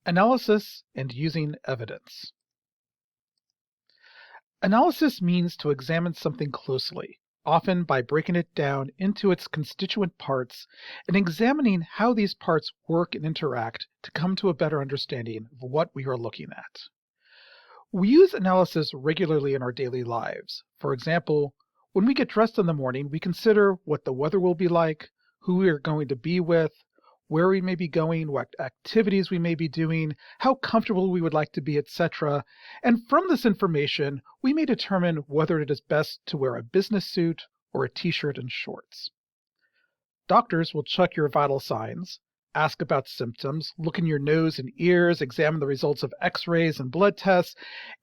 Analysis and using evidence. Analysis means to examine something closely, often by breaking it down into its constituent parts and examining how these parts work and interact to come to a better understanding of what we are looking at. We use analysis regularly in our daily lives. For example, when we get dressed in the morning, we consider what the weather will be like, who we are going to be with, where we may be going, what activities we may be doing, how comfortable we would like to be, etc. And from this information, we may determine whether it is best to wear a business suit or a t-shirt and shorts. Doctors will check your vital signs, ask about symptoms, look in your nose and ears, examine the results of x-rays and blood tests,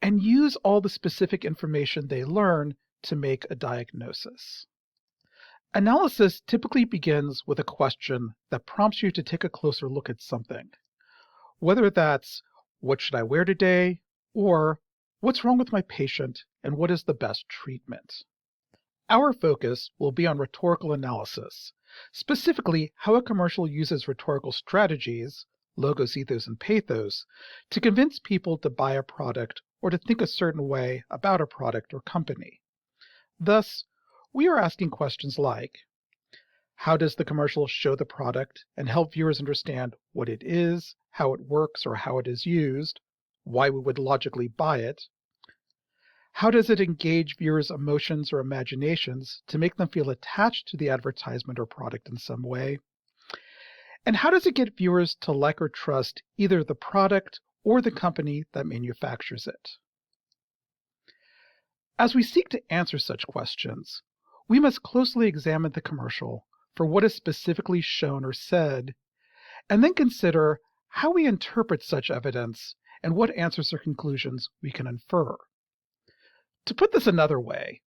and use all the specific information they learn to make a diagnosis. Analysis typically begins with a question that prompts you to take a closer look at something. Whether that's, what should I wear today? Or, what's wrong with my patient and what is the best treatment? Our focus will be on rhetorical analysis, specifically how a commercial uses rhetorical strategies, logos, ethos, and pathos, to convince people to buy a product or to think a certain way about a product or company. Thus, we are asking questions like, how does the commercial show the product and help viewers understand what it is, how it works, or how it is used, why we would logically buy it? How does it engage viewers' emotions or imaginations to make them feel attached to the advertisement or product in some way? And how does it get viewers to like or trust either the product or the company that manufactures it? As we seek to answer such questions, we must closely examine the commercial for what is specifically shown or said, and then consider how we interpret such evidence and what answers or conclusions we can infer. To put this another way,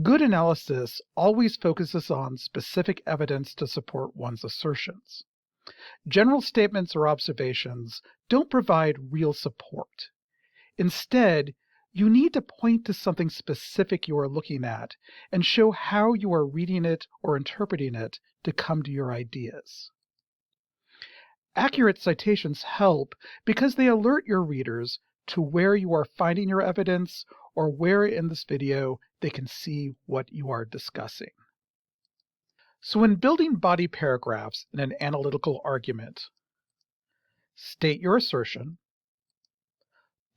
good analysis always focuses on specific evidence to support one's assertions. General statements or observations don't provide real support. Instead, you need to point to something specific you are looking at and show how you are reading it or interpreting it to come to your ideas. Accurate citations help because they alert your readers to where you are finding your evidence or where in this video they can see what you are discussing. So when building body paragraphs in an analytical argument, state your assertion,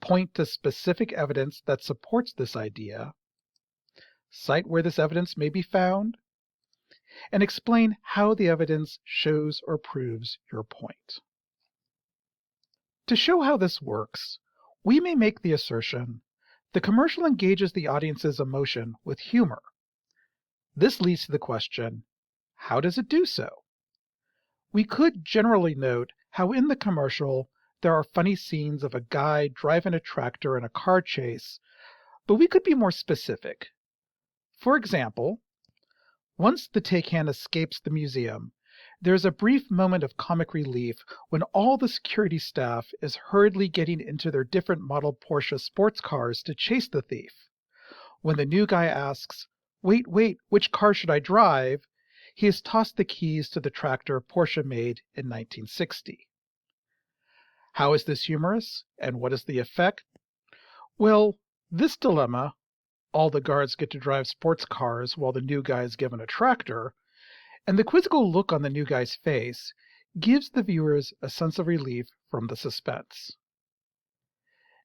point to specific evidence that supports this idea, cite where this evidence may be found, and explain how the evidence shows or proves your point. To show how this works, we may make the assertion, the commercial engages the audience's emotion with humor. This leads to the question, how does it do so? We could generally note how in the commercial there are funny scenes of a guy driving a tractor in a car chase, but we could be more specific. For example, once the take-hand escapes the museum, there's a brief moment of comic relief when all the security staff is hurriedly getting into their different model Porsche sports cars to chase the thief. When the new guy asks, wait, which car should I drive? He has tossed the keys to the tractor Porsche made in 1960. How is this humorous, and what is the effect? Well, this dilemma, all the guards get to drive sports cars while the new guy is given a tractor, and the quizzical look on the new guy's face gives the viewers a sense of relief from the suspense.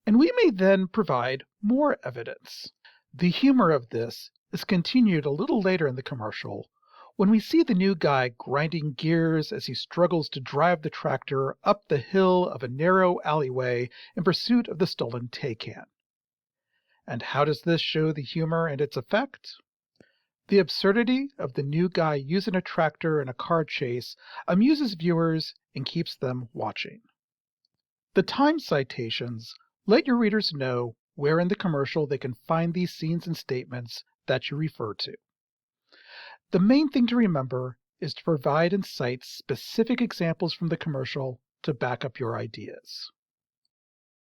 And we may then provide more evidence. The humor of this is continued a little later in the commercial when we see the new guy grinding gears as he struggles to drive the tractor up the hill of a narrow alleyway in pursuit of the stolen take-hand. And how does this show the humor and its effect? The absurdity of the new guy using a tractor in a car chase amuses viewers and keeps them watching. The time citations let your readers know where in the commercial they can find these scenes and statements that you refer to. The main thing to remember is to provide and cite specific examples from the commercial to back up your ideas.